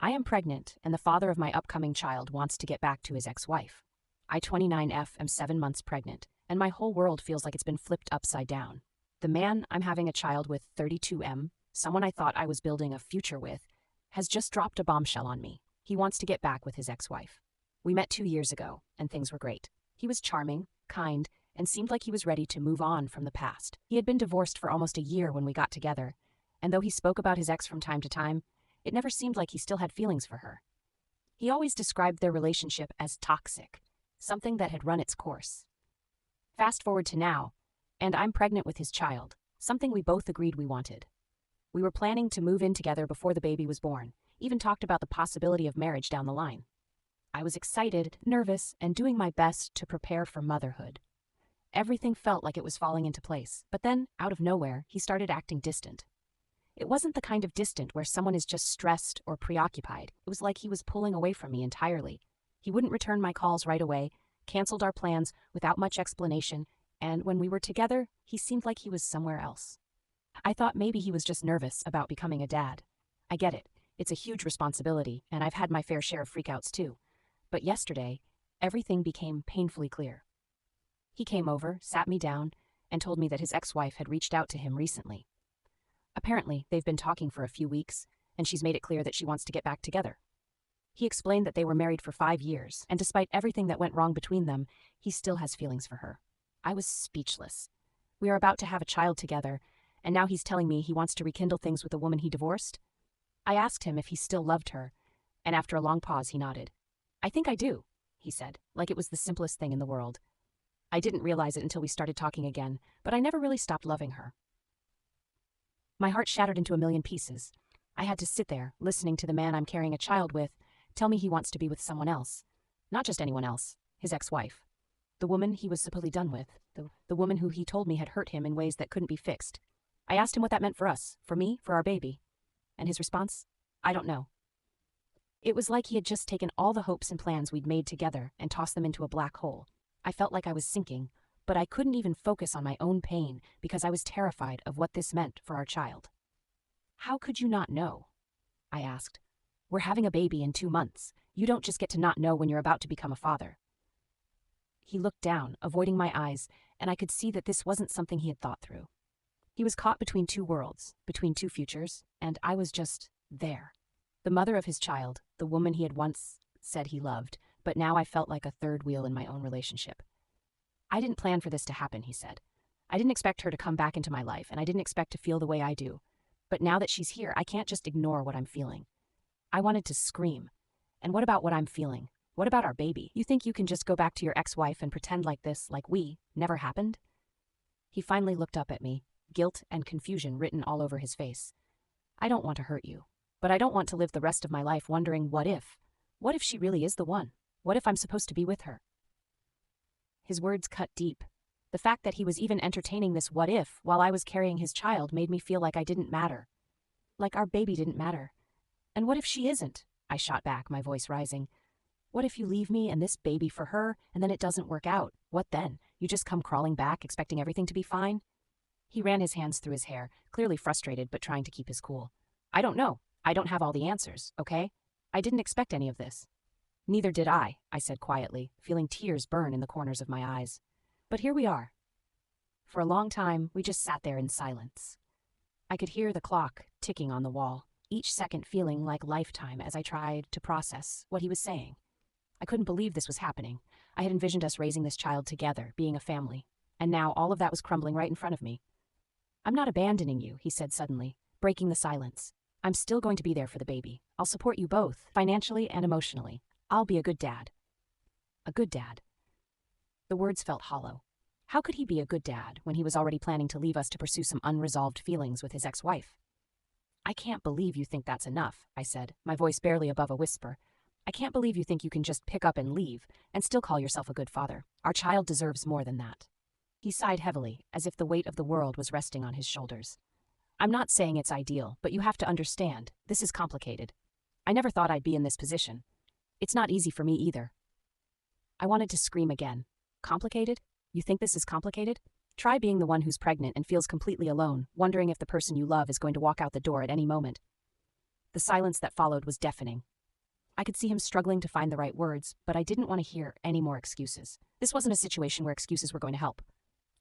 I am pregnant, and the father of my upcoming child wants to get back to his ex-wife. I, 29F, am 7 months pregnant, and my whole world feels like it's been flipped upside down. The man I'm having a child with, 32M, someone I thought I was building a future with, has just dropped a bombshell on me. He wants to get back with his ex-wife. We met 2 years ago, and things were great. He was charming, kind, and seemed like he was ready to move on from the past. He had been divorced for almost a year when we got together, and though he spoke about his ex from time to time, it never seemed like he still had feelings for her. He always described their relationship as toxic, something that had run its course. Fast forward to now, and I'm pregnant with his child, something we both agreed we wanted. We were planning to move in together before the baby was born, even talked about the possibility of marriage down the line. I was excited, nervous, and doing my best to prepare for motherhood. Everything felt like it was falling into place, but then, out of nowhere, he started acting distant. It wasn't the kind of distant where someone is just stressed or preoccupied. It was like he was pulling away from me entirely. He wouldn't return my calls right away, canceled our plans without much explanation, and when we were together, he seemed like he was somewhere else. I thought maybe he was just nervous about becoming a dad. I get it. It's a huge responsibility, and I've had my fair share of freakouts too. But yesterday, everything became painfully clear. He came over, sat me down, and told me that his ex-wife had reached out to him recently. Apparently, they've been talking for a few weeks, and she's made it clear that she wants to get back together. He explained that they were married for 5 years, and despite everything that went wrong between them, he still has feelings for her. I was speechless. We are about to have a child together, and now he's telling me he wants to rekindle things with the woman he divorced? I asked him if he still loved her, and after a long pause he nodded. I think I do, he said, like it was the simplest thing in the world. I didn't realize it until we started talking again, but I never really stopped loving her. My heart shattered into a million pieces. I had to sit there, listening to the man I'm carrying a child with, tell me he wants to be with someone else. Not just anyone else, his ex-wife. The woman he was supposedly done with, the woman who he told me had hurt him in ways that couldn't be fixed. I asked him what that meant for us, for me, for our baby. And his response? I don't know. It was like he had just taken all the hopes and plans we'd made together and tossed them into a black hole. I felt like I was sinking, but I couldn't even focus on my own pain because I was terrified of what this meant for our child. How could you not know? I asked. We're having a baby in 2 months. You don't just get to not know when you're about to become a father. He looked down, avoiding my eyes, and I could see that this wasn't something he had thought through. He was caught between 2 worlds, between 2 futures, and I was just there. The mother of his child, the woman he had once said he loved, but now I felt like a third wheel in my own relationship. I didn't plan for this to happen, he said. I didn't expect her to come back into my life, and I didn't expect to feel the way I do. But now that she's here, I can't just ignore what I'm feeling. I wanted to scream. And what about what I'm feeling? What about our baby? You think you can just go back to your ex-wife and pretend like this, like we, never happened? He finally looked up at me, guilt and confusion written all over his face. I don't want to hurt you, but I don't want to live the rest of my life wondering what if? What if she really is the one? What if I'm supposed to be with her? His words cut deep. The fact that he was even entertaining this what if while I was carrying his child made me feel like I didn't matter. Like our baby didn't matter. And what if she isn't? I shot back, my voice rising. What if you leave me and this baby for her, and then it doesn't work out? What then? You just come crawling back, expecting everything to be fine? He ran his hands through his hair, clearly frustrated but trying to keep his cool. I don't know. I don't have all the answers, okay? I didn't expect any of this. Neither did I said quietly, feeling tears burn in the corners of my eyes. But here we are. For a long time, we just sat there in silence. I could hear the clock ticking on the wall, each second feeling like lifetime as I tried to process what he was saying. I couldn't believe this was happening. I had envisioned us raising this child together, being a family, and now all of that was crumbling right in front of me. I'm not abandoning you, he said suddenly, breaking the silence. I'm still going to be there for the baby. I'll support you both, financially and emotionally. I'll be a good dad. A good dad. The words felt hollow. How could he be a good dad when he was already planning to leave us to pursue some unresolved feelings with his ex-wife? I can't believe you think that's enough, I said, my voice barely above a whisper. I can't believe you think you can just pick up and leave and still call yourself a good father. Our child deserves more than that. He sighed heavily, as if the weight of the world was resting on his shoulders. I'm not saying it's ideal, but you have to understand, this is complicated. I never thought I'd be in this position. It's not easy for me either. I wanted to scream again. Complicated? You think this is complicated? Try being the one who's pregnant and feels completely alone, wondering if the person you love is going to walk out the door at any moment. The silence that followed was deafening. I could see him struggling to find the right words, but I didn't want to hear any more excuses. This wasn't a situation where excuses were going to help.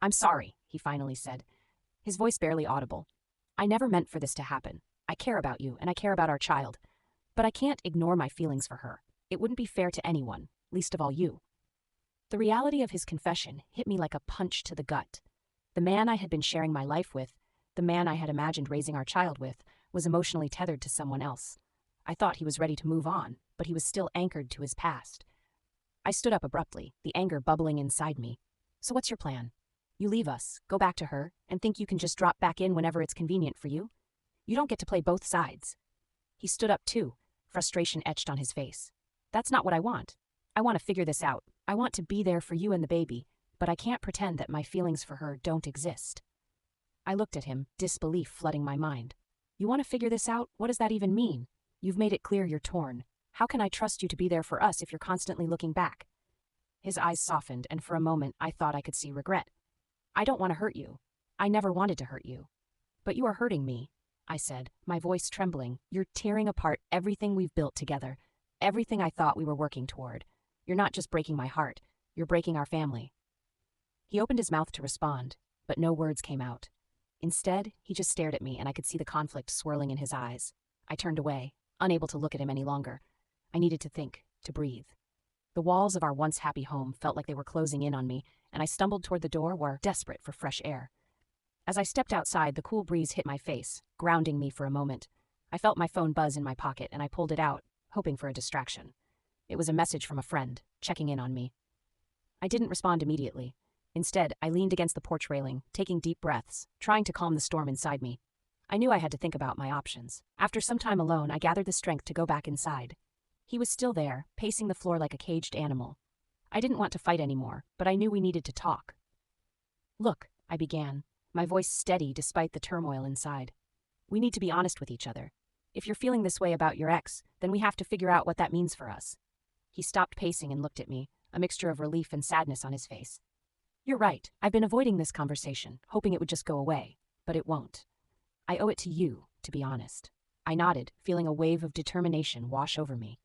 "I'm sorry," he finally said, his voice barely audible. "I never meant for this to happen. I care about you, and I care about our child. But I can't ignore my feelings for her. It wouldn't be fair to anyone, least of all you." The reality of his confession hit me like a punch to the gut. The man I had been sharing my life with, the man I had imagined raising our child with, was emotionally tethered to someone else. I thought he was ready to move on, but he was still anchored to his past. I stood up abruptly, the anger bubbling inside me. "So what's your plan? You leave us, go back to her, and think you can just drop back in whenever it's convenient for you? You don't get to play both sides." He stood up too, frustration etched on his face. "That's not what I want. I want to figure this out. I want to be there for you and the baby, but I can't pretend that my feelings for her don't exist." I looked at him, disbelief flooding my mind. "You want to figure this out? What does that even mean? You've made it clear you're torn. How can I trust you to be there for us if you're constantly looking back?" His eyes softened, and for a moment I thought I could see regret. "I don't want to hurt you. I never wanted to hurt you. But you are hurting me," I said, my voice trembling. "You're tearing apart everything we've built together, everything I thought we were working toward. You're not just breaking my heart, you're breaking our family." He opened his mouth to respond, but no words came out. Instead, he just stared at me, and I could see the conflict swirling in his eyes. I turned away, unable to look at him any longer. I needed to think, to breathe. The walls of our once happy home felt like they were closing in on me, and I stumbled toward the door, desperate for fresh air. As I stepped outside, the cool breeze hit my face, grounding me for a moment. I felt my phone buzz in my pocket, and I pulled it out, hoping for a distraction. It was a message from a friend, checking in on me. I didn't respond immediately. Instead, I leaned against the porch railing, taking deep breaths, trying to calm the storm inside me. I knew I had to think about my options. After some time alone, I gathered the strength to go back inside. He was still there, pacing the floor like a caged animal. I didn't want to fight anymore, but I knew we needed to talk. "Look," I began, my voice steady despite the turmoil inside. "We need to be honest with each other. If you're feeling this way about your ex, then we have to figure out what that means for us." He stopped pacing and looked at me, a mixture of relief and sadness on his face. "You're right. I've been avoiding this conversation, hoping it would just go away, but it won't. I owe it to you, to be honest." I nodded, feeling a wave of determination wash over me.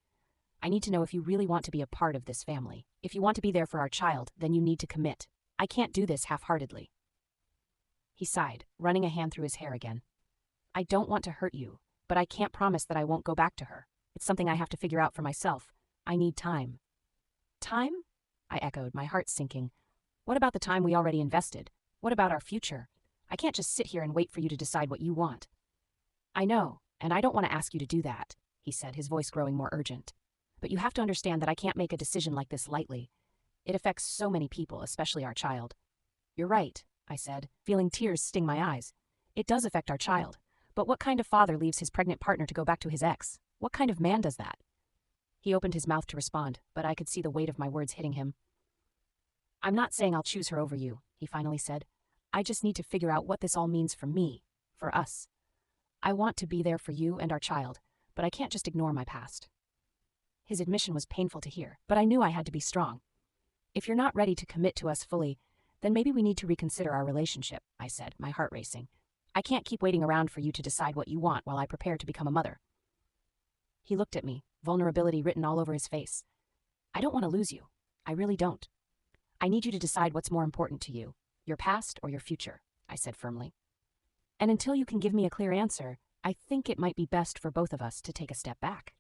"I need to know if you really want to be a part of this family. If you want to be there for our child, then you need to commit. I can't do this half-heartedly." He sighed, running a hand through his hair again. "I don't want to hurt you, but I can't promise that I won't go back to her. It's something I have to figure out for myself. I need time." "Time?" I echoed, my heart sinking. "What about the time we already invested? What about our future? I can't just sit here and wait for you to decide what you want." "I know, and I don't want to ask you to do that," he said, his voice growing more urgent. "But you have to understand that I can't make a decision like this lightly. It affects so many people, especially our child." "You're right," I said, feeling tears sting my eyes. "It does affect our child. But what kind of father leaves his pregnant partner to go back to his ex? What kind of man does that?" He opened his mouth to respond, but I could see the weight of my words hitting him. "I'm not saying I'll choose her over you," he finally said. "I just need to figure out what this all means for me, for us. I want to be there for you and our child, but I can't just ignore my past." His admission was painful to hear, but I knew I had to be strong. "If you're not ready to commit to us fully, then maybe we need to reconsider our relationship," I said, my heart racing. "I can't keep waiting around for you to decide what you want while I prepare to become a mother." He looked at me, vulnerability written all over his face. "I don't want to lose you. I really don't. I need you to decide what's more important to you, your past or your future," I said firmly. "And until you can give me a clear answer, I think it might be best for both of us to take a step back."